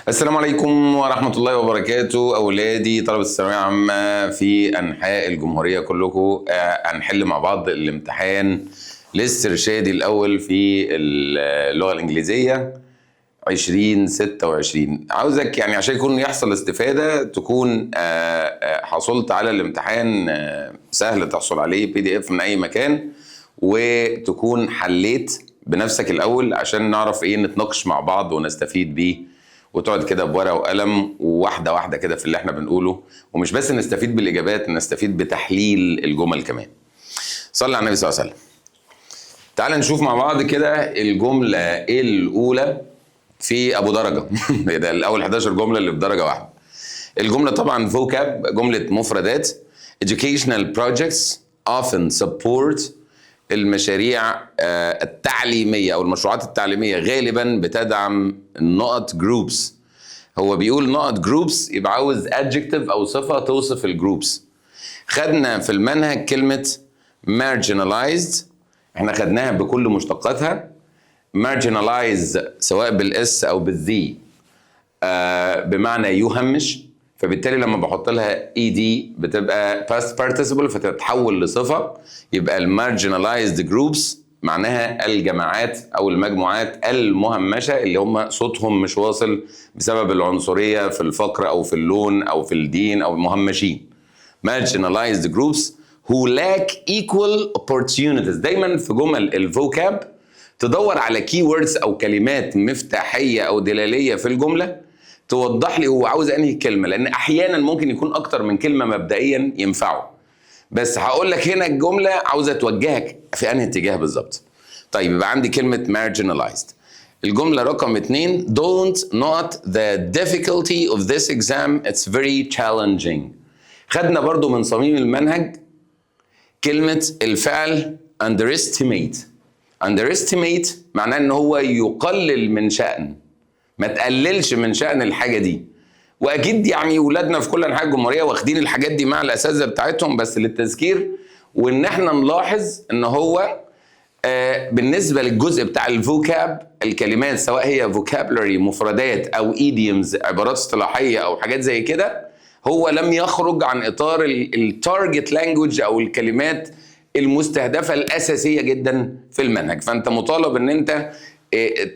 السلام عليكم ورحمة الله وبركاته. أولادي طلبة الثانوية العامة في أنحاء الجمهورية كلكم، هنحل مع بعض الامتحان الاسترشادي الأول في اللغة الإنجليزية 2026. عاوزك يعني عشان يحصل استفادة تكون حصلت على الامتحان، سهل تحصل عليه PDF من أي مكان، وتكون حليت بنفسك الأول عشان نعرف نتناقش مع بعض ونستفيد بيه، وتقعد كده بورقه وقلم وواحده واحده كده في اللي احنا بنقوله، ومش بس نستفيد بالاجابات، نستفيد بتحليل الجمل كمان. صلى على النبي صلى الله عليه وسلم. تعال نشوف مع بعض كده الجمله الاولى في ابو درجه. ده الاول 11 جمله اللي بدرجه واحده. الجمله طبعا فوكاب، جمله مفردات. educational projects often support المشاريع التعليمية أو المشروعات التعليمية غالبا بتدعم النقط جروبس. هو بيقول نقط جروبس، يبقى عاوز adjective أو صفة توصف الجروبس. خدنا في المنهج كلمة marginalized، احنا خدناها بكل مشتقاتها. marginalize سواء بالاس أو بالذي بمعنى يهمش، فبالتالي لما بحط لها ED بتبقى past participle فتتحول لصفة. يبقى المارجنالايزد جروبس معناها الجماعات أو المجموعات المهمشة اللي هم صوتهم مش واصل بسبب العنصرية في الفقر أو في اللون أو في الدين أو مهمشين. marginalized groups who lack equal opportunities. دايما في جمل الفوكاب تدور على keywords أو كلمات مفتاحية أو دلالية في الجملة توضح لي هو عاوز انهي كلمه، لان احيانا ممكن يكون اكتر من كلمه مبدئيا ينفعوا، بس هقول لك هنا الجمله عاوزه توجهك في انهي اتجاه بالظبط. طيب يبقى عندي كلمه marginalized. الجمله رقم 2 don't not the difficulty of this exam it's very challenging. خدنا برضو من صميم المنهج كلمه الفعل underestimate. underestimate معناه ان هو يقلل من شأن، ما تقللش من شأن الحاجة دي. وأكيد يعني ولادنا في كل أنحاء الجمهورية واخدين الحاجات دي مع الأساتذة بتاعتهم، بس للتذكير وإن احنا نلاحظ إن هو بالنسبة للجزء بتاع الفوكاب، الكلمات سواء هي vocabulary مفردات أو idioms عبارات اصطلاحية أو حاجات زي كده، هو لم يخرج عن إطار التارجت لانجوج أو الكلمات المستهدفة الأساسية جدا في المنهج. فأنت مطالب إن أنت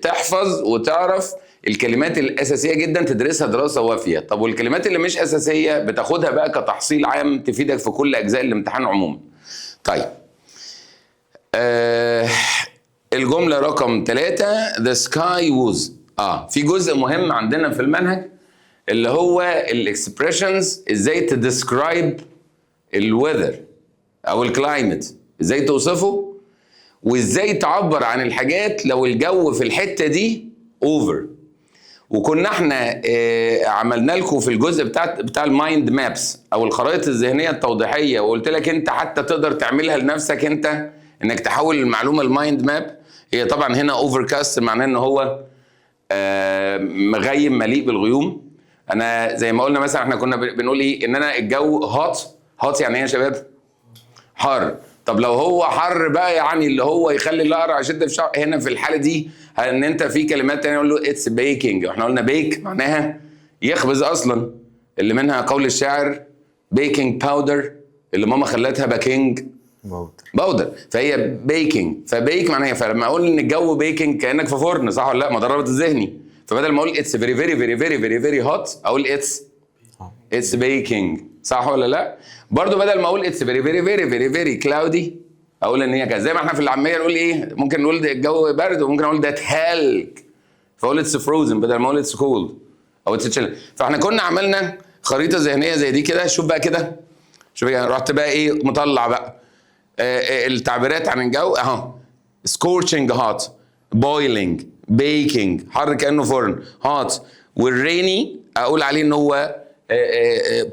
تحفظ وتعرف الكلمات الأساسية جدا، تدرسها دراسة وافية. طب والكلمات اللي مش أساسية بتاخدها بقى كتحصيل عام تفيدك في كل أجزاء الامتحان عموما. طيب الجملة رقم 3 the sky was في جزء مهم عندنا في المنهج اللي هو الاكسبريشنز، ازاي تدسكرايب الويذر او الكلايمت، ازاي توصفه وازاي تعبر عن الحاجات لو الجو في الحتة دي اوفر. وكنا احنا عملنا لكم في الجزء بتاع المايند مابس او الخرائط الذهنيه التوضيحيه، وقلت لك انت حتى تقدر تعملها لنفسك انت، انك تحول المعلومه المايند ماب. هي طبعا هنا اوفركاست معناه ان هو مغيم مليء بالغيوم. انا زي ما قلنا مثلا احنا كنا بنقول ان انا الجو هوت يعني ايه يا شباب؟ حر. طب لو هو حر بقى يعني اللي هو يخلي الاقرع يشد في شعر، هنا في الحاله دي ان انت في كلمات تانية نقول له اتس بيكينج، واحنا قلنا بيك معناها يخبز اصلا، اللي منها قول الشاعر بيكينج باودر اللي ماما خلتها باكينج باودر، فهي بيكينج. فبيك معناها، فلما اقول ان الجو بيكينج كانك في فرن، صح ولا لا؟ ما ده الرابط الذهني. فبدل ما اقول اتس فيري فيري فيري فيري فيري فيري هوت اقول اتس بيكينج، صح ولا لا؟ برضو بدل ما اقول اتس فيري فيري فيري فيري فيري كلاودي اقول ان هي كذا. زي ما احنا في العاميه نقول ممكن نقول ده الجو برد، وممكن اقول ده تلج فاقول اتس فروزن بدل ما اقول اتس كولد او اتس تشيل. فاحنا كنا عملنا خريطه ذهنيه زي دي كده. شوف بقى كده، شوف رحت بقى مطلع بقى التعبيرات عن الجو اهو: سكورتشنج هوت، بويلنج، بيكينج حر كانه فرن، هوت. والريني اقول عليه ان هو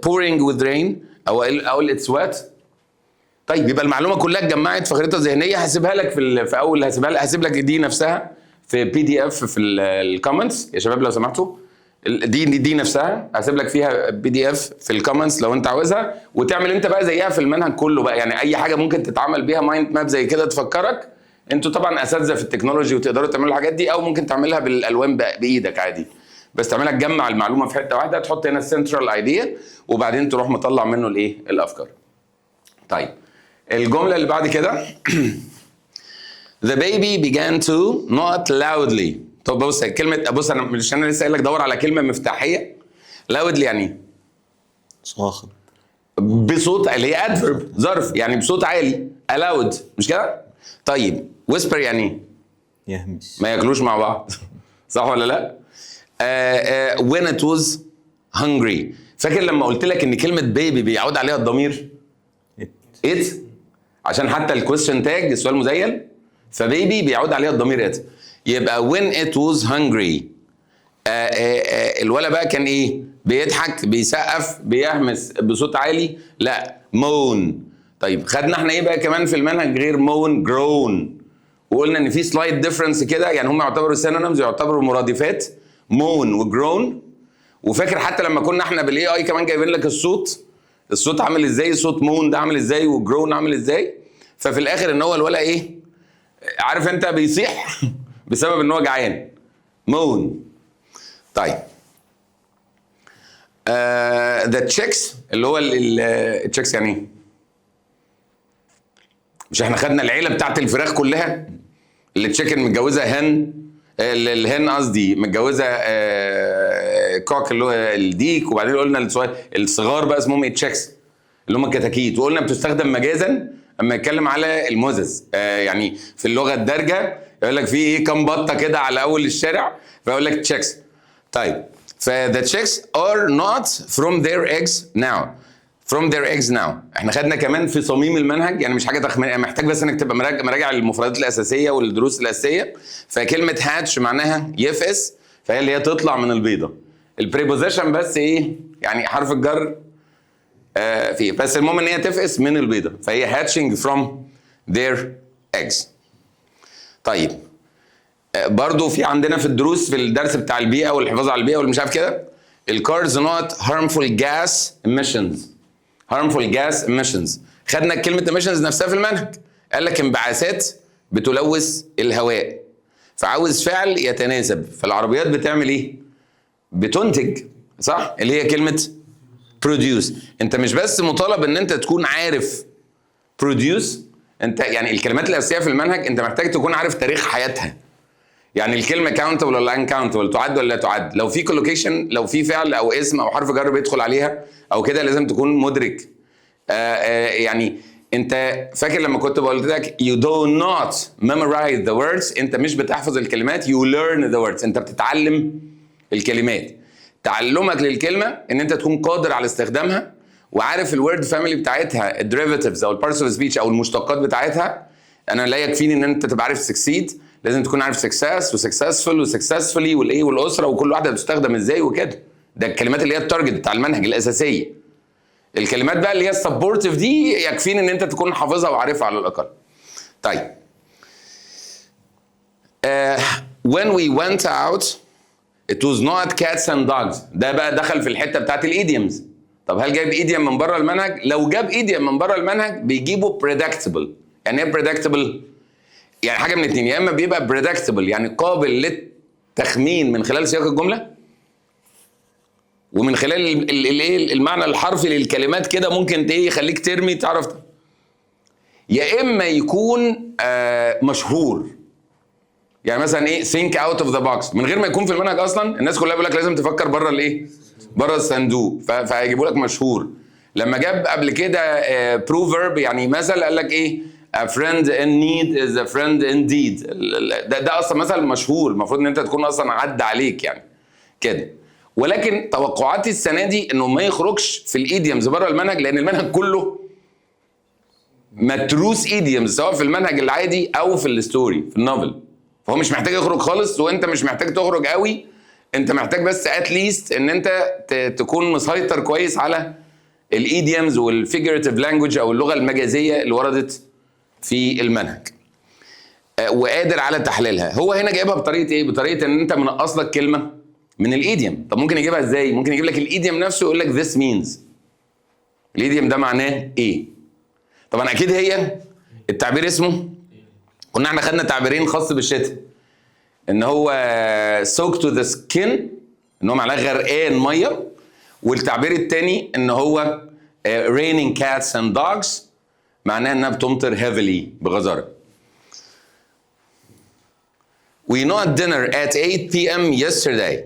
pouring with rain او اقول اتس وات. طيب يبقى المعلومه كلها اتجمعت في خريطه ذهنيه. هسيبها لك في اول، هسيب لك دي نفسها في PDF في الكومنتس يا شباب لو سمحتوا. دي نفسها هسيب لك فيها PDF في الكومنتس لو انت عاوزها، وتعمل انت بقى زيها في المنهج كله بقى. يعني اي حاجه ممكن تتعمل بيها مايند ماب زي كده تفكرك. انتوا طبعا اساتذه في التكنولوجي وتقدروا تعملوا الحاجات دي، او ممكن تعملها بالالوان بايدك عادي. بس تعملها تجمع المعلومه في حته واحده، تحط هنا السنترال ايديا وبعدين تروح مطلع منه الايه الافكار. طيب الجمله اللي بعد كده The baby began to not loudly. طب بص كلمه، بص انا مش انا لسه قايل لك دور على كلمه مفتاحيه. loudly يعني ايه؟ صاخب. بصوت، اللي هي ادفرب ظرف يعني بصوت عالي. allowed مش كده؟ طيب whisper يعني ايه؟ يهمس. ما ياكلوش مع بعض صح ولا لا؟ when it was hungry. فاكر لما قلت لك ان كلمه بيبي بيعود عليها الضمير it عشان حتى الكويستشن تاج السؤال مزيل، فبيبي بيعود عليها الضمير it. يبقى when it was hungry الولد بقى كان ايه؟ بيضحك، بيسقف، بيهمس بصوت عالي؟ لا، مون. طيب خدنا احنا ايه بقى كمان في المنهج غير مون؟ جرون. وقلنا ان في سلايد ديفرنس كده، يعني هم يعتبروا سينونيمز، يعتبروا مرادفات، مون وجرون. وفاكر حتى لما كنا احنا بالاي اي كمان جايبين لك الصوت عامل ازاي، صوت مون ده عامل ازاي وجرون عامل ازاي. ففي الاخر ان هو الولد ايه؟ عارف انت بيصيح بسبب ان هو جعان، مون. طيب ذا تشيكس اللي هو التشيكس يعني ايه؟ مش احنا خدنا العيله بتاعت الفراخ كلها؟ اللي تشيكن متجوزه هن، الهن قصدي متجوزه كوك اللي هو الديك، وبعدين قلنا الصغار بقى اسمهم تشيكس اللي هم الكتاكيت، وقلنا بتستخدم مجازا اما يتكلم على المزز. يعني في اللغه الدارجه يقول لك في ايه كام بطه كده على اول الشارع فيقول لك تشيكس. طيب the chicks are not from their eggs now. from their eggs now احنا خدنا كمان في صميم المنهج، يعني مش حاجه تخمين، محتاج بس انك تبقى مراجع المفردات الاساسيه والدروس الاساسيه. فكلمه هاتش معناها يفقس، فهي اللي هي تطلع من البيضه. البريبوزيشن بس ايه؟ يعني حرف الجر فيه، بس المهم ان هي تفقس من البيضه، فهي hatching from their eggs. طيب برضو في عندنا في الدروس في الدرس بتاع البيئه والحفاظ على البيئه واللي مش عارف كده، الكارز نوت harmful gas emissions. harmful gas emissions خدنا كلمه emissions نفسها في المنهج، قال لك انبعاثات بتلوث الهواء، فعاوز فعل يتناسب. فالعربيات بتعمل ايه؟ بتنتج، صح؟ اللي هي كلمه produce. انت مش بس مطالب ان انت تكون عارف produce، انت يعني الكلمات الاساسيه في المنهج انت محتاج تكون عارف تاريخ حياتها. يعني الكلمه countable ولا uncountable، تعد ولا لا تعد، لو في كولوكيشن، لو في فعل او اسم او حرف جر بيدخل عليها او كده لازم تكون مدرك. يعني انت فاكر لما كنت بقول لك you do not memorize the words، انت مش بتحفظ الكلمات، you learn the words، انت بتتعلم الكلمات. تعلمك للكلمه ان انت تكون قادر على استخدامها وعارف الورد فاميلي بتاعتها، الديريفاتيفز او البارتس اوف سبيتش او المشتقات بتاعتها. انا لا يكفيني ان انت تبقى عارف سكسيد، لازم تكون عارف سكسس وسكسسفul وسكسسفully والايه والاسره وكل واحده بتستخدم ازاي وكده. ده الكلمات اللي هي التارجت بتاع المنهج الاساسيه. الكلمات بقى اللي هي السبورتيف دي يكفيني ان انت تكون حافظها وعارفها على الاقل. طيب when we went out it was not cats and dogs. ده بقى دخل في الحته بتاعت الايديومز. طب هل جايب ايديوم من بره المنهج؟ لو جاب ايديوم من بره المنهج بيجيبوا predictable. يعني ايه predictable؟ يعني حاجه من اتنين، يا اما بيبقى predictable يعني قابل للتخمين من خلال سياق الجمله ومن خلال المعنى الحرفي للكلمات كده ممكن ايه يخليك ترمي تعرف. يا اما يكون مشهور، يعني مثلا ايه think out of the box من غير ما يكون في المنهج اصلا. الناس كلها بيقول لك لازم تفكر بره الايه؟ بره الصندوق، فهيجيبوا لك مشهور. لما جاب قبل كده proverb يعني مثل، قال لك ايه؟ a friend in need is a friend indeed. ده اصلا مثل مشهور، المفروض ان انت تكون اصلا عدى عليك يعني كده. ولكن توقعاتي السنه دي انه ما يخرجش في الايديومز بره المنهج، لان المنهج كله متروس ايديومز سواء في المنهج العادي او في الستوري في النوفل. فهو مش محتاج يخرج خالص، وانت مش محتاج تخرج قوي، انت محتاج بس اتليست ان انت تكون مسيطر كويس على الايديومز والفيجرتيف لانجوج او اللغه المجازيه اللي وردت في المنهج وقادر على تحليلها. هو هنا جايبها بطريقه ايه؟ بطريقه ان انت منقص لك كلمه من الايديوم. طب ممكن يجيبها ازاي؟ ممكن يجيب لك الايديوم نفسه يقول لك this means. الايديوم ده معناه ايه؟ طبعا اكيد هي التعبير اسمه، كنا احنا خدنا تعبيرين خاص بالشتاء، ان هو soak to the skin ان هو معناه غرقان ميه. والتعبير الثاني ان هو raining cats and dogs، معناه انها بتمطر heavily بغزاره. We not dinner at 8 p.m. yesterday.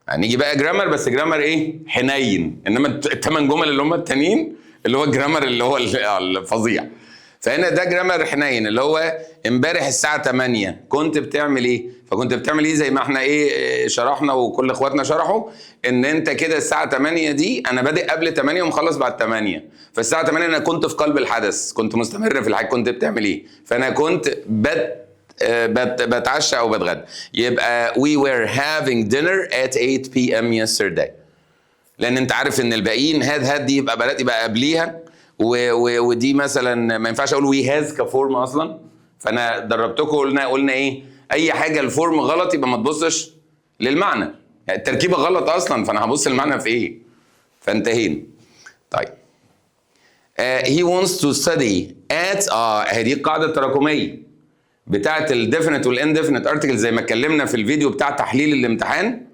هنيجي بقى جرامر، بس جرامر ايه؟ حنين. انما الثمان جمل اللي هم التانيين اللي هو الجرامر اللي هو الفظيع. فهنا ده جرامر حنين اللي هو امبارح الساعه 8 كنت بتعمل ايه؟ فكنت بتعمل ايه زي ما احنا ايه شرحنا وكل اخواتنا شرحوا، ان انت كده الساعه 8 دي انا بادئ قبل 8 ومخلص بعد 8. فالساعه 8 انا كنت في قلب الحدث، كنت مستمر في الحاجه. كنت بتعمل ايه؟ فانا كنت بتعشى او بتغدى. يبقى we were having dinner at 8 p.m. yesterday. لان انت عارف ان الباقيين هاد دي يبقى بلد يبقى قبليها، ودي مثلا ما ينفعش اقول وي هاز كفورم اصلا. فانا دربتكم قلنا ايه؟ اي حاجه الفورم غلط يبقى ما تبصش للمعنى، يعني التركيبه غلط اصلا، فانا هبص المعنى في ايه؟ فانتهينا. طيب he wants to study at هذه القاعده التراكميه بتاعت الديفينيت والانديفينيت ارتكل زي ما اتكلمنا في الفيديو بتاع تحليل الامتحان.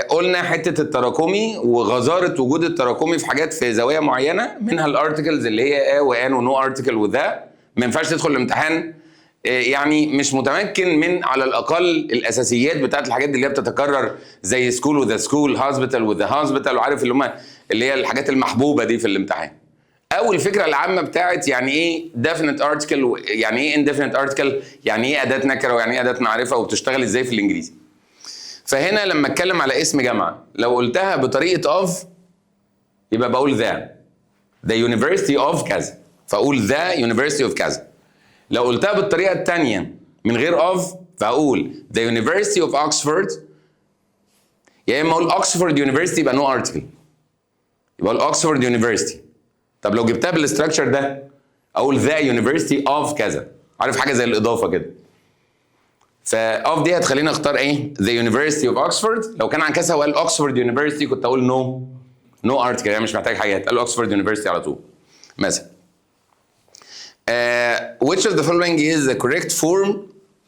قلنا حته التراكمي وغزاره وجود التراكمي في حاجات في زوايا معينه، منها الارتكلز اللي هي وان ونو ارتكل وذا. ما ينفعش تدخل الامتحان يعني مش متمكن من على الاقل الاساسيات بتاعت الحاجات دي اللي هي بتتكرر، زي سكول وذا سكول، هوسبيتال وذا هوسبيتال، وعارف اللي هي الحاجات المحبوبه دي في الامتحان. او الفكره العامه بتاعت يعني ايه definite article، يعني ايه indefinite article، يعني ايه اداه نكره، ويعني ايه اداه معرفه، وبتشتغل ازاي في الانجليزي. فهنا لما اتكلم على اسم جامعه لو قلتها بطريقه of يبقى بقول the university of كذا، فاقول the university of كذا. لو قلتها بالطريقه الثانيه من غير of فاقول the university of Oxford. يا اما اقول Oxford University يبقى no article، يبقى اقول Oxford University. طب لو جبتها بالاستراكشر ده اقول the university of كذا، عارف حاجه زي الاضافه كده. فاوف دي هتخليني اختار ايه؟ the university of Oxford. لو كان عن كذا وقال Oxford University كنت اقول no article، يعني مش محتاج حاجه، هتقال Oxford University على طول. مثلا which of the following is the correct form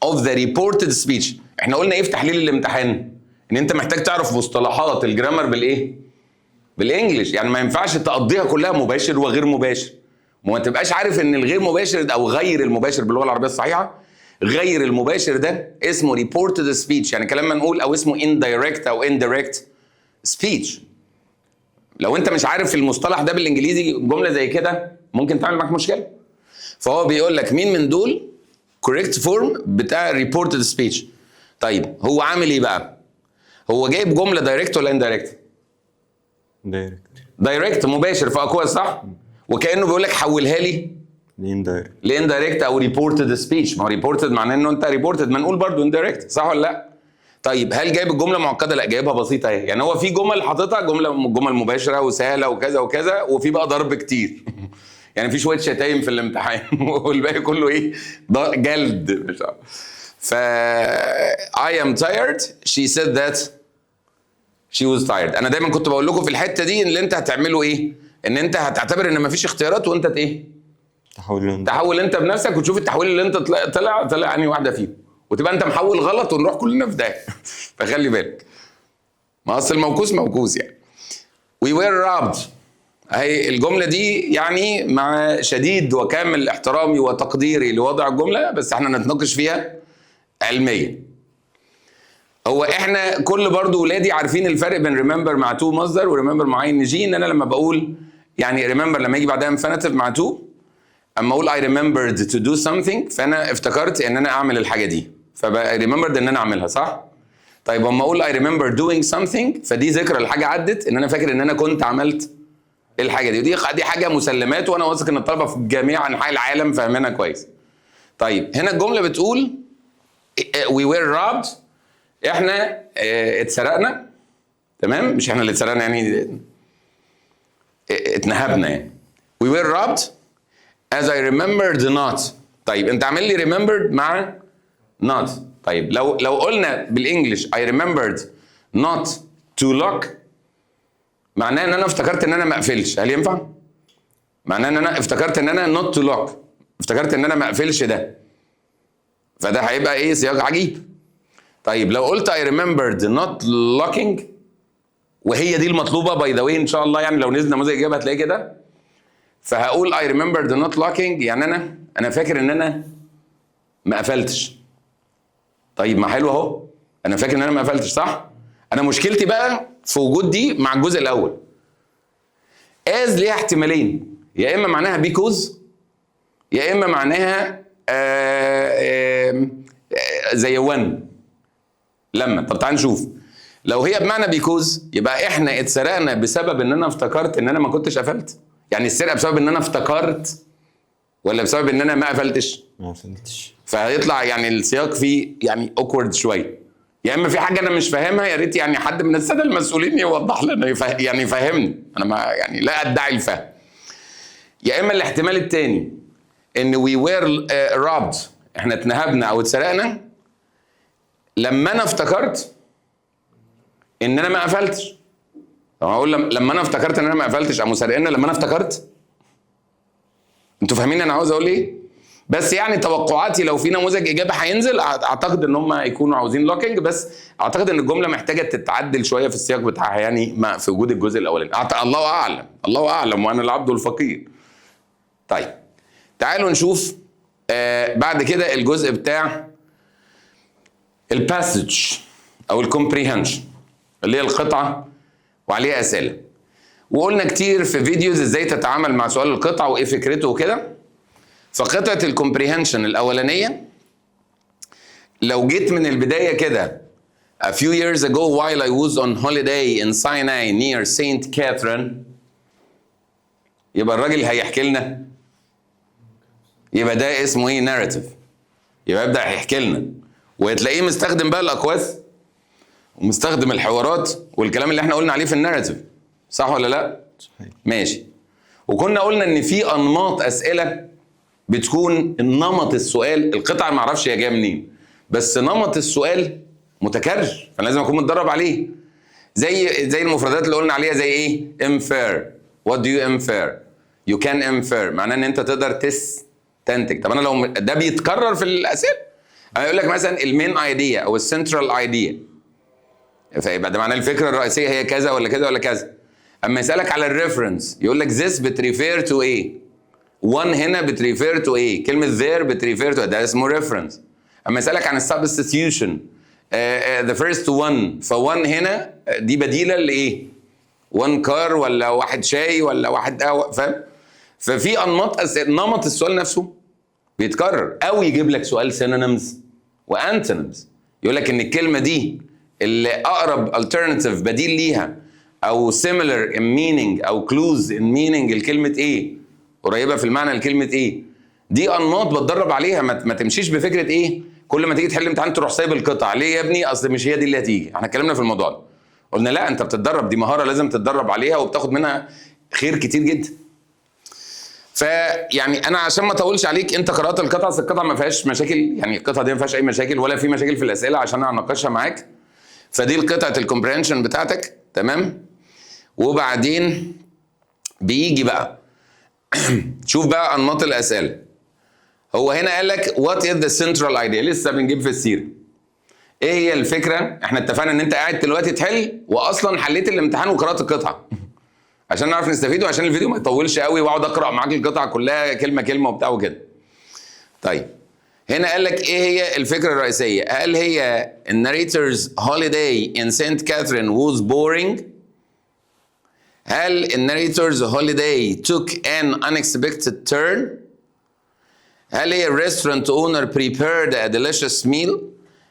of the reported speech. احنا قلنا ايه في تحليل الامتحان؟ ان انت محتاج تعرف مصطلحات الجرامر بالايه؟ بالانجلش. يعني ما ينفعش تقضيها كلها مباشر وغير مباشر، وما تبقاش عارف ان الغير مباشر او غير المباشر باللغه العربيه الصحيحه. غير المباشر ده اسمه reported speech، يعني كلام منقول، او اسمه indirect او indirect speech. لو انت مش عارف المصطلح ده بالانجليزي جمله زي كده ممكن تعمل معاك مشكله. فهو بيقول لك مين من دول correct form بتاع reported speech. طيب هو عامل ايه بقى؟ هو جايب جمله دايركت ولا اندايركت؟ دايركت مباشر في اقوى، صح؟ وكانه بيقول لك حولها لي لاندايركت او ريبورتد سبيتش. ما هو ريبورتد معناه انه انت ريبورتد منقول برضه اندايركت، صح ولا لا؟ طيب هل جايب الجمله معقده؟ لا، جايبها بسيطه اهي. يعني هو في جمل حاططها جمل مباشره وسهله وكذا وكذا، وفي بقى ضرب كتير يعني في شويه شتايم في الامتحان والباقي كله ايه؟ جلد مش عارف. ف I am tired she said that she was tired. انا دايما كنت بقول لكم في الحته دي اللي انت هتعمله ايه؟ ان انت هتعتبر ان مفيش اختيارات، وانت ايه؟ تحول انت بنفسك وتشوف التحويل اللي انت طلع انهي واحده فيهم، وتبقى انت محول غلط ونروح كلنا في ده. فخلي بالك، ما اصل الموكوس موكوس يعني. we were robbed، اهي الجمله دي يعني مع شديد وكامل احترامي وتقديري لوضع الجمله، بس احنا نتناقش فيها علميا. هو احنا كل برضو ولادي عارفين الفرق بين ريمبر مع تو مصدر وريمبر مع ان جي. ان انا لما بقول يعني ريمبر لما يجي بعدها انفينيتيف مع تو، اما اقول I remembered to do something فانا افتكرت ان انا اعمل الحاجه دي، فبقى remembered ان انا اعملها، صح؟ طيب اما اقول I remember doing something فدي ذكرى الحاجه عدت، ان انا فاكر ان انا كنت عملت الحاجه دي. ودي حاجه مسلمات، وانا واثق ان الطلبه في جميع انحاء العالم فاهمينها كويس. طيب هنا الجمله بتقول we were robbed، احنا اتسرقنا، تمام؟ مش احنا اللي اتسرقنا، يعني اتنهبنا يعني. we were robbed as I remembered not. طيب انت عامل لي remembered مع not. طيب لو قلنا بالانجلش I remembered not to lock، معناه ان انا افتكرت ان انا ما اقفلش. هل ينفع؟ معناه ان انا افتكرت ان انا not to lock، افتكرت ان انا ما اقفلش ده، فده هيبقى ايه؟ سياق عجيب. طيب لو قلت I remembered not locking، وهي دي المطلوبه باي ذا واي ان شاء الله، يعني لو نزل نموذج اجابه هتلاقيه كده. فهقول I remembered not locking، يعني انا فاكر ان انا ما قفلتش. طيب ما حلو اهو، انا فاكر ان انا ما قفلتش صح؟ انا مشكلتي بقى في وجود دي مع الجزء الاول. as ليها احتمالين، يا اما معناها because، يا اما معناها زي when، لما. طب تعال نشوف. لو هي بمعنى because يبقى احنا اتسرقنا بسبب ان انا افتكرت ان انا ما كنتش قفلت. يعني السرقه بسبب ان انا افتكرت ولا بسبب ان انا ما قفلتش؟ ما فهمتش. فهيطلع يعني السياق فيه يعني awkward شويه. يا اما في حاجه انا مش فاهمها، يا ريت يعني حد من الساده المسؤولين يوضح لنا يعني يفهمني، انا ما يعني لا ادعي الفهم. يا اما الاحتمال الثاني ان we were robbed، احنا اتنهبنا او اتسرقنا لما انا افتكرت ان انا ما قفلتش. طب اقول لما انا افتكرت ان انا ما قفلتش او سرقنا لما انا افتكرت. انتوا فاهمين انا عاوز اقول ايه؟ بس يعني توقعاتي لو في نموذج اجابه هينزل اعتقد ان هم يكونوا عاوزين لوكينج، بس اعتقد ان الجمله محتاجه تتعدل شويه في السياق بتاعها، يعني في وجود الجزء الاولاني. الله اعلم، الله اعلم، وانا العبد الفقير. طيب تعالوا نشوف بعد كده الجزء بتاع الباسج او الكومبريهنشن اللي هي القطعه وعليها اسئله. وقلنا كتير في فيديوز ازاي تتعامل مع سؤال القطعه وايه فكرته وكده. فقطعه الكومبريهنشن الاولانيه لو جيت من البدايه كده a few years ago while I was on holiday in Sinai near Saint Catherine، يبقى الراجل هيحكي لنا، يبقى ده اسمه ايه؟ ناريتيف. يبقى يبدا يحكي لنا وتلاقيه مستخدم بقى الاقواس ومستخدم الحوارات والكلام اللي احنا قلنا عليه في الناريتيف، صح ولا لا؟ صحيح. ماشي. وكنا قلنا ان في انماط اسئله بتكون نمط السؤال، القطعه ما اعرفش هي جايه منين، بس نمط السؤال متكرر فلازم اكون متدرب عليه. زي المفردات اللي قلنا عليها، زي ايه؟ infer. what do you infer؟ you can infer معناه ان انت تقدر تستنتج. طب انا لو ده بيتكرر في الاسئله، انا يقول لك مثلا المين ايديا او السنترال ايديا، فيبقى ده معناه الفكره الرئيسيه هي كذا ولا كذا ولا كذا. اما يسالك على الريفرنس يقول لك this بتريفير تو ايه؟ one هنا بتريفير تو ايه؟ كلمه there بتريفير تو، ده اسمه ريفرنس. اما يسالك عن السبستيوشن the first one، فone هنا دي بديله لايه؟ one car ولا واحد شاي ولا واحد قهوه، فاهم؟ ففي نمط السؤال نفسه بيتكرر. او يجيب لك سؤال synonyms وانتونيمز، يقول لك ان الكلمه دي اللي اقرب alternative بديل ليها او similar in meaning او clues in meaning لكلمه ايه، قريبه في المعنى لكلمه ايه. دي انماط بتدرب عليها. ما تمشيش بفكره ايه كل ما تيجي تحل امتحان تروح سايب القطع. ليه يا ابني؟ اصل مش هي دي اللي هتيجي. احنا اتكلمنا في الموضوع ده، قلنا لا انت بتتدرب، دي مهاره لازم تتدرب عليها وبتاخد منها خير كتير جدا. فيعني انا عشان ما اطولش عليك، انت قرات القطعه، بس القطعه ما فيهاش مشاكل، يعني القطعه دي ما فيهاش اي مشاكل ولا في مشاكل في الاسئله عشان اناقشها معاك. فدي قطعه الكومبريهنشن بتاعتك، تمام؟ وبعدين بيجي بقى شوف بقى انماط الاسئله. هو هنا قال لك وات از ذا سنترال ايديا، لسه بنجيب في السيره. ايه هي الفكره؟ احنا اتفقنا ان انت قاعد دلوقتي تحل واصلا حليت الامتحان وقرات القطعه عشان نعرف نستفيد وعشان الفيديو ما يطولش قوي واقعد اقرا معاك القطعه كلها كلمه كلمه وبتاع وكده. طيب هنا قال لك ايه هي الفكره الرئيسيه؟ قال هي الناريتورز هوليداي ان سانت كاثرين was boring. هل الناريتورز هوليداي took an unexpected turn؟ هل هي الريستورانت اونر prepared a delicious meal؟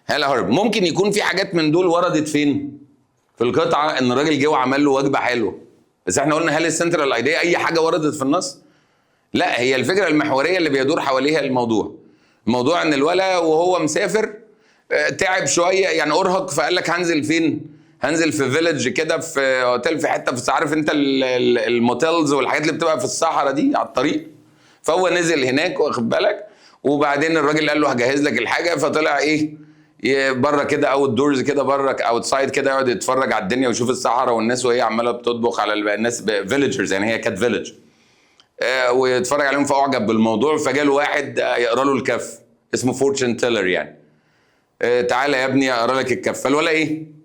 هل هرب؟ ممكن يكون في حاجات من دول وردت فين؟ في القطعه، ان الراجل جه وعمل له وجبه حلوه. بس احنا قلنا هل السنترال ايديا اي حاجه وردت في النص؟ لا، هي الفكره المحوريه اللي بيدور حواليها الموضوع ان الولد وهو مسافر تعب شويه، يعني ارهق، فقال لك هنزل فين؟ هنزل في فيلج كده، في اوتيل في حته، في عارف انت الموتيلز والحاجات اللي بتبقى في الصحراء دي على الطريق. فهو نزل هناك، واخد بالك؟ وبعدين الراجل قال له هجهز لك الحاجه، فطلع ايه بره كده، اوت دورز كده، بره اوت سايد كده، يقعد يتفرج على الدنيا ويشوف الصحراء والناس وهي عماله بتطبخ على الناس فيليجرز، يعني هي كانت فيليج، ويتفرج عليهم فاعجب بالموضوع. فجاله واحد يقرا له الكف اسمه فورتشن تيلر يعني، تعالى يا ابني اقرا لك الكفال ولا ايه.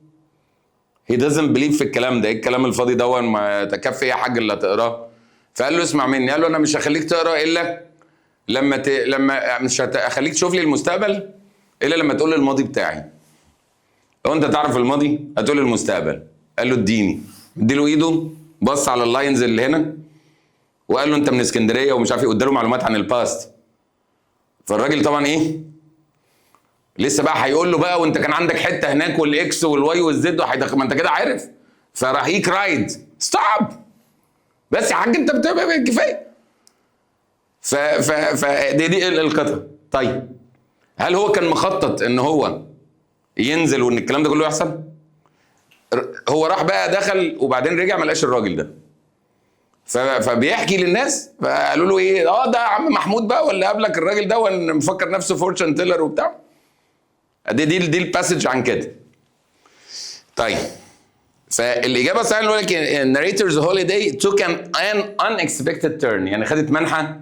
هي doesn't believe في الكلام ده. ايه الكلام الفاضي ده؟ ما تكفي يا حاج اللي هتقراه. فقال له اسمع مني. قال له انا مش هخليك تقرا الا لما مش هخليك تشوف لي المستقبل الا لما تقول لي الماضي بتاعي. لو انت تعرف الماضي هتقول لي المستقبل. قال له اديني. اديله ايده، بص على اللاينز اللي هنا وقال له انت من اسكندريه ومش عارف ايه، واداله معلومات عن الباست. فالراجل طبعا ايه لسه بقى هيقول له بقى وانت كان عندك حته هناك والاكس والواي والزد ما انت كده عارف. فراح هي كرايد ستوب بس يا حاج انت بتبقى كفايه. دي القطعه. طيب هل هو كان مخطط ان هو ينزل وان الكلام ده كله يحصل؟ هو راح بقى دخل وبعدين رجع ما لقاش الراجل ده. فبيحكي للناس فقالوا له ايه ده عم محمود بقى ولا قبلك الراجل ده مفكر نفسه فورتشن تيلر وبتاع. دي الباسج عن كده. طيب فالاجابه الصحيحه اللي لك narrator's holiday took an unexpected turn، يعني خدت منحى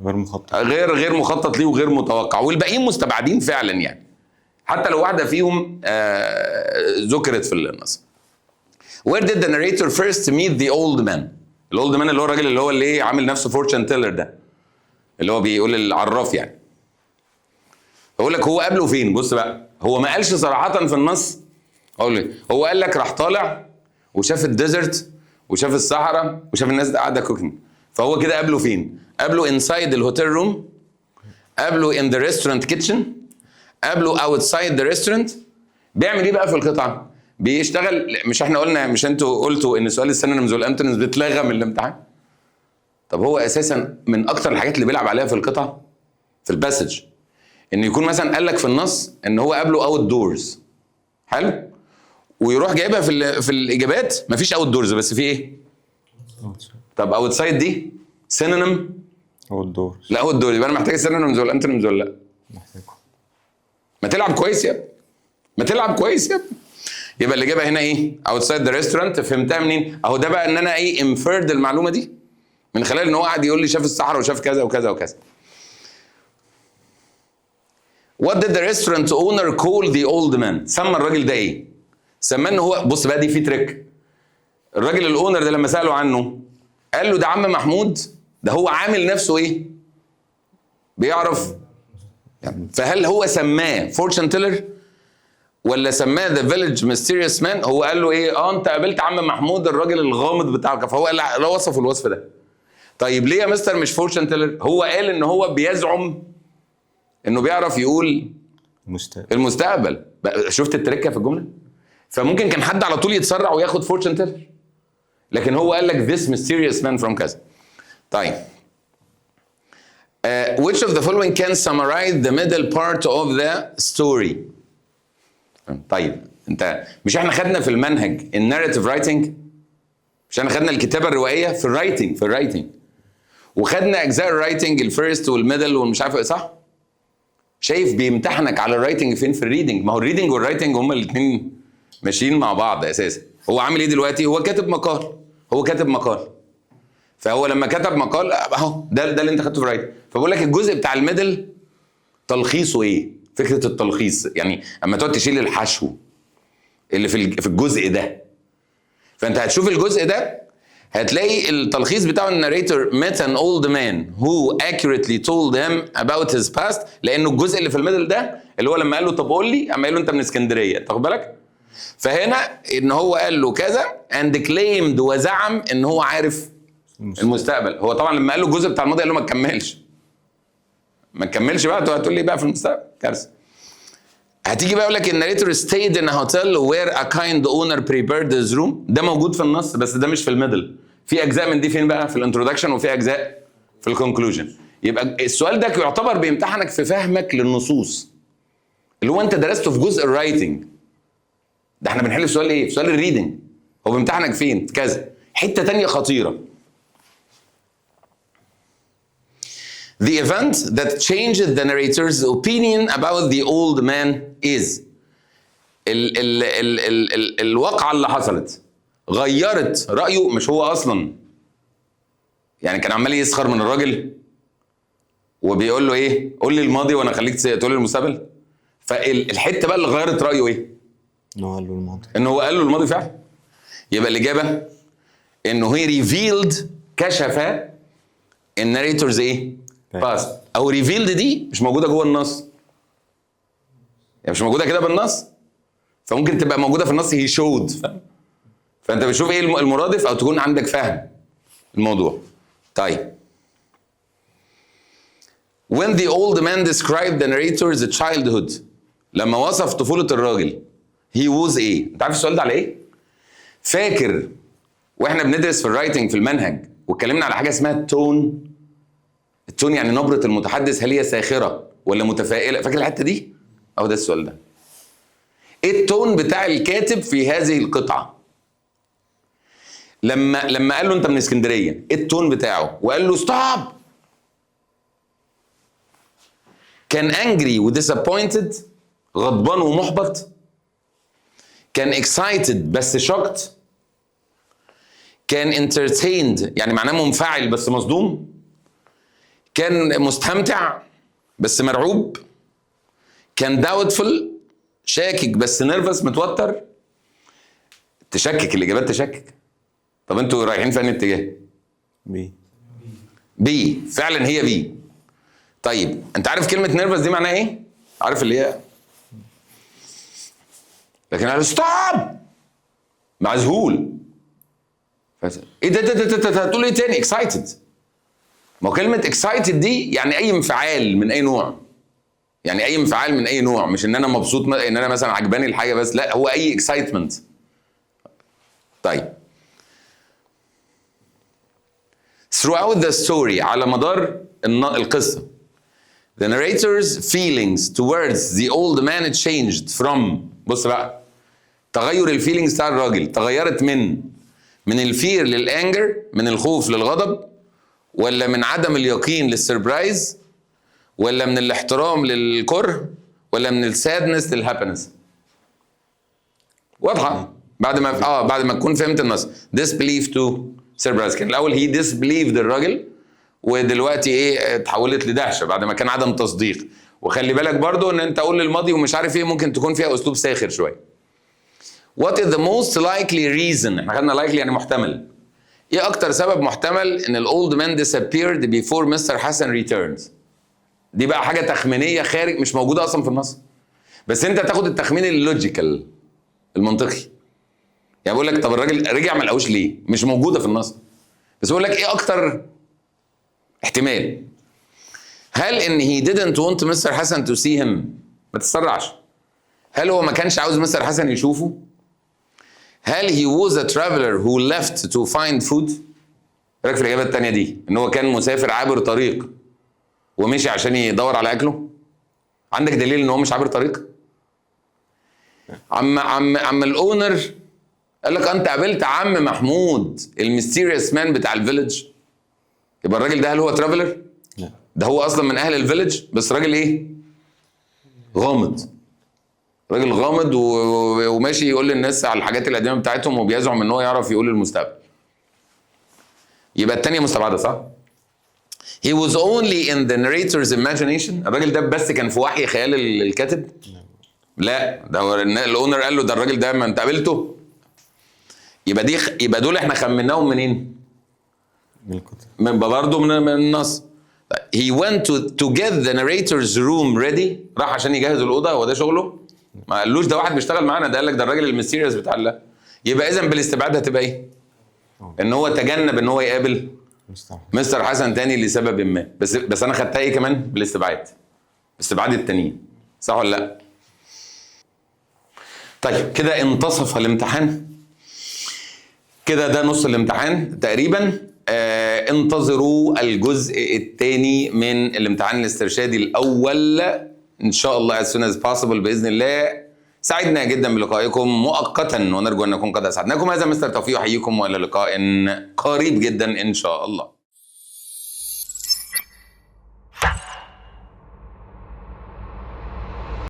غير مخطط، غير مخطط ليه وغير متوقع، والباقيين مستبعدين فعلا يعني، حتى لو واحده فيهم ذكرت في النص. Where did the narrator first meet the old man؟ الاولد مان اللي هو الراجل اللي هو اللي عامل نفسه فورتشن تيلر ده، اللي هو بيقول العراف يعني. اقول لك هو قابله فين؟ بص بقى، هو ما قالش صراحه في النص. اقول لك هو قال لك راح طالع وشاف الديزرت وشاف الصحراء وشاف الناس قاعده كوكينج. فهو كده قابله فين؟ قابله انسايد الهوتيل روم، قابله ان ذا ريستورانت كيتشن، قابله اوتسايد ذا ريستورانت. بيعمل ايه بقى في القطعه؟ بيشتغل. مش احنا قلنا، مش انتوا قلتوا ان سؤال السينونيمز والانتونيمز بيتلغى من الامتحان؟ طب هو اساسا من اكتر الحاجات اللي بيلعب عليها في القطعه في الباسج ان يكون مثلا قال لك في النص ان هو قابله اوت دورز، حلو، ويروح جايبها في الاجابات مفيش اوت دورز بس في ايه؟ طب اوت سايد دي سينونيم اوت دورز. لا اوت دورز، يبقى انا محتاج السينونيمز والانتونيمز ولا لا؟ محتاجه. ما تلعب كويس يا ابني، ما تلعب كويس يا ابني. يبقى الاجابه هنا ايه؟ اوتسايد ذا ريستورانت. فهمتها منين؟ اهو ده بقى ان انا ايه انفيرد المعلومه دي من خلال ان هو قاعد يقول لي شاف الصحراء وشاف كذا وكذا وكذا. What did the restaurant owner call the old man؟ سمى الراجل ده ايه؟ سماه ان هو، بص بقى دي في تريك. الراجل الاونر ده لما سالوا عنه قال له ده عم محمود، ده هو عامل نفسه ايه؟ بيعرف يعني. فهل هو سماه فورتشن تيلر ولا سماه ذا فيليج ميستيريوس مان؟ هو قال له ايه؟ انت قابلت عم محمود الراجل الغامض بتاعك، فهو قال وصفه الوصف ده. طيب ليه يا مستر مش فورتشن تيلر؟ هو قال ان هو بيزعم انه بيعرف يقول المستقبل. شفت التركه في الجمله؟ فممكن كان حد على طول يتسرع وياخد فورتشن تيلر، لكن هو قال لك this mysterious man from كذا. طيب which of the following can summarize the middle part of the story؟ طيب انت مش احنا خدنا في المنهج الناريتيف رايتنج؟ مش احنا خدنا الكتابه الروائيه في الرايتنج وخدنا اجزاء الرايتنج الفيرست والميدل والمش عارف ايه، صح؟ شايف بيمتحنك على الرايتنج فين؟ في الريدنج. ما هو الريدنج والرايتنج هما الاثنين ماشيين مع بعض اساسا. هو عامل ايه دلوقتي؟ هو كاتب مقال. فهو لما كتب مقال اهو ده اللي انت خدته في الرايتنج. فبقول لك الجزء بتاع الميدل تلخيصه ايه؟ فكره التلخيص يعني اما تقعد تشيل الحشو اللي في الجزء ده. فانت هتشوف الجزء ده هتلاقي التلخيص بتاع الناريتور met an old man who accurately told him about his past، لانه الجزء اللي في الميدل ده اللي هو لما قال له طب قول لي، اما قال له انت من اسكندريه، تاخد بالك؟ فهنا ان هو قال له كذا and claimed وزعم ان هو عارف المستقبل. هو طبعا لما قال له الجزء بتاع الماضي قال له ما تكملش بقى، هتقول لي بقى في المستقبل كارثه. هتيجي بقى يقول لك الناريتور stayed in a hotel where a kind owner prepared his room. ده موجود في النص بس ده مش في الميدل. في اجزاء من دي فين بقى؟ في الانترودكشن وفي اجزاء في الكونكلوجن. يبقى السؤال ده يعتبر بيمتحنك في فهمك للنصوص اللي هو انت درسته في جزء الرايتنج. ده احنا بنحل في سؤال ايه؟ في سؤال الريدنج. هو بيمتحنك فين؟ كذا. حته ثانيه خطيره. The event that changed the narrator's opinion about the old man is الواقعة اللي حصلت غيرت رأيه. مش هو أصلا يعني كان عمال يسخر من الراجل وبيقول له إيه؟ قول لي الماضي وأنا خليك تقول لي المستقبل. فالحته بقى اللي غيرت رايه ايه؟ ان هو قال له الماضي. ان هو قال له الماضي فعلا. يبقى الاجابه انه هي ريفيلد، كشف الناريتورز ايه؟ باست. او ريفيلد دي مش موجوده جوه النص، يعني مش موجوده كده بالنص، فممكن تبقى موجوده في النص هي شود. فانت بتشوف ايه المرادف او تكون عندك فهم الموضوع. طيب when the old man described the narrator's childhood، لما وصف طفولة الراجل he was ايه؟ انت عارف السؤال ده على ايه؟ فاكر واحنا بندرس في الرايتنج في المنهج واتكلمنا على حاجه اسمها التون. التون يعني نبرة المتحدث، هل هي ساخرة ولا متفائلة؟ فاكر الحتة دي؟ اهو ده السؤال ده. ايه التون بتاع الكاتب في هذه القطعة؟ لما قال له انت من اسكندرية، ايه التون بتاعه؟ وقال له ستوب. كان انجري وديسابوينتد، غضبان ومحبط. كان اكسايتد بس شوكت. كان انترتيند يعني معناه منفعل بس مصدوم. كان مستمتع بس مرعوب. كان داوتفul شاكك بس نيرفس متوتر. تشكك، الاجابات تشكك. طب انتوا رايحين في انهي اتجاه؟ بي فعلا هي بي. طيب انت عارف كلمه نيرفس دي معناها ايه؟ عارف اللي هي لكن قال ستوب مذهول. ايه ده هتقول ايه تاني؟ اكسايتد. ما هو كلمه اكسايتد دي يعني اي انفعال من اي نوع، يعني اي انفعال من اي نوع، مش ان انا مبسوط ان انا مثلا عجباني الحاجه بس، لا هو اي اكسايتمنت. طيب throughout the story على مدار القصه the narrator's feelings towards the old man changed from، بص بقى، تغير الفيلينجز بتاع الراجل تغيرت من الفير للانجر، من الخوف للغضب، ولا من عدم اليقين للسربرايز، ولا من الاحترام للكره، ولا من السادنس للهابينس؟ واضحه بعد ما تكون فهمت النص. disbelief to surprise. كان الاول هي disbelieved الراجل، ودلوقتي ايه اتحولت لدهشه بعد ما كان عدم تصديق. وخلي بالك برضو ان انت اقول للماضي ومش عارف ايه ممكن تكون فيها اسلوب ساخر شويه. what is the most likely reason، احنا خدنا likely يعني محتمل. ايه اكتر سبب محتمل ان الاولد مان disappeared before مستر حسن returns؟ دي بقى حاجه تخمينيه خارج، مش موجوده اصلا في النص، بس انت تاخد التخمين اللوجيكال المنطقي. يعني بقول لك طب الراجل رجع ما لقوش ليه؟ مش موجوده في النص، بس بقول لك ايه اكتر احتمال. هل ان he didn't want مستر حسن to see him؟ ما تتسرعش. هل هو ما كانش عاوز مستر حسن يشوفه؟ هل he was a traveler who left to find food؟ رايك في الاجابه الثانيه دي، ان هو كان مسافر عابر طريق ومشي عشان يدور على اكله؟ عندك دليل ان هو مش عابر طريق؟ عم الاونر قال لك انت قابلت عم محمود الميستيريوس مان بتاع الفيلج، يبقى الراجل ده هل هو ترافلر؟ لا، ده هو اصلا من اهل الفيلج، بس راجل ايه؟ غامض. راجل غامض وماشي يقول للناس على الحاجات القديمه بتاعتهم وبيزعم ان هو يعرف يقول المستقبل. يبقى الثانيه مستبعده صح؟ He was only in the narrator's imagination. الراجل ده بس كان في وحي خيال الكاتب؟ لا، ده هو الاونر قال له ده الراجل ده ما انت قابلته. يبقى دول احنا خمناهم منين؟ من الكتب. برضه من النص. He went to get the narrator's room ready. راح عشان يجهز الاوضه، هو ده شغله؟ ما قالوش ده واحد بيشتغل معانا، ده قال لك ده الراجل الميستيريوس بتاع الله. يبقى اذا بالاستبعاد هتبقى ايه؟ ان هو تجنب ان هو يقابل مستر حسن تاني لسبب ما. بس انا خدتها ايه كمان؟ بالاستبعاد. استبعاد التانيين، صح ولا لا؟ طيب كده انتصف الامتحان. كده ده نص الامتحان تقريبا. انتظروا الجزء الثاني من الامتحان الاسترشادي الاول ان شاء الله as soon as possible باذن الله. سعدنا جدا بلقائكم مؤقتا، ونرجو ان نكون قد اسعدناكم. هذا مستر توفيق، احييكم والى لقاء قريب جدا ان شاء الله.